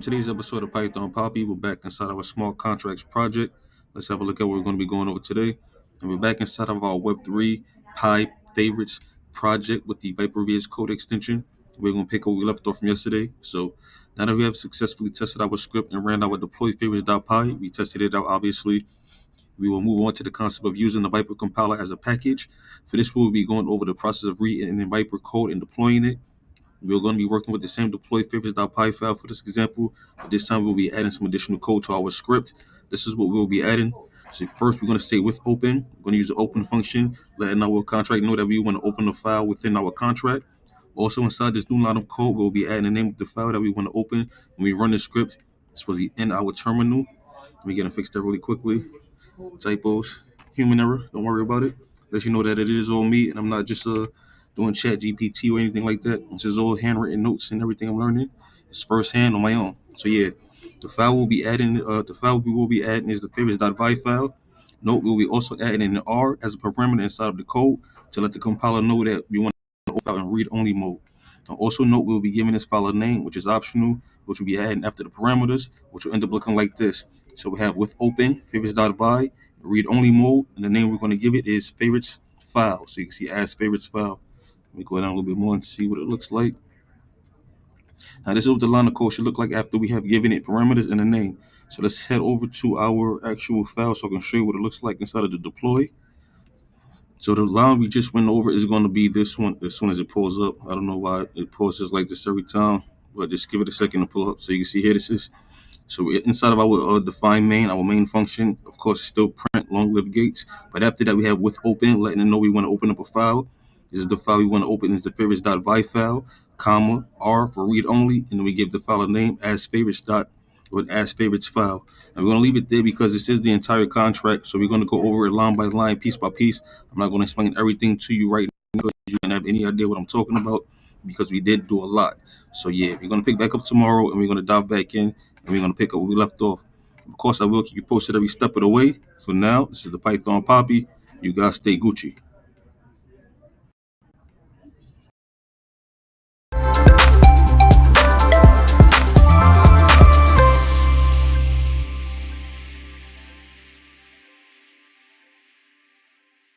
Today's episode of Python Papi, we're back inside our small contracts project. Let's have a look at what we're going to be going over today. And we're back inside of our Web3Py favorites project with the Web3Py code extension. We're going to pick up what we left off from yesterday. So now that we have successfully tested our script and ran our deploy favorites.py, we tested it out obviously. We will move on to the concept of using the Viper compiler as a package. For this, we'll be going over the process of reading the Viper code and deploying it. We're going to be working with the same deploy favorites.py file for this example, but this time we'll be adding some additional code to our script. This is what we'll be adding. So first, we're going to say with open. We're going to use the open function, letting our contract know that we want to open the file within our contract. Also, inside this new line of code, we'll be adding the name of the file that we want to open. When we run the script, it's supposed to be in our terminal. We're going to fix that really quickly. Typos, human error, don't worry about it. Let you know that it is all me and I'm not just doing chat GPT or anything like that. This is all handwritten notes and everything I'm learning. It's firsthand on my own. So yeah, the file we will be adding is the favorites.py file. Note we'll be also adding an R as a parameter inside of the code to let the compiler know that we want to open file in read-only mode. And also note we'll be giving this file a name, which is optional, which will be adding after the parameters, which will end up looking like this. So we have with open favorites.py, read-only mode, and the name we're going to give it is favorites file. So you can see as favorites file. Let me go down a little bit more and see what it looks like. Now this is what the line of code should look like after we have given it parameters and a name. So let's head over to our actual file so I can show you what it looks like inside of the deploy. So the line we just went over is going to be this one as soon as it pulls up. I don't know why it pauses like this every time, but just give it a second to pull up. So you can see here this is. So inside of our define main, our main function, of course, is still print long-lived gates. But after that, we have with open, letting them know we want to open up a file. This is the file we want to open. Is the favorites.py file, comma R for read only, and then we give the file a name as favorites file. And we're going to leave it there because this is the entire contract. So we're going to go over it line by line, piece by piece. I'm not going to explain everything to you right now because you don't have any idea what I'm talking about because we did do a lot. So yeah, we're going to pick back up tomorrow and we're going to dive back in and we're going to pick up where we left off. Of course, I will keep you posted every step of the way. For now, this is the Python Papi. You guys stay Gucci.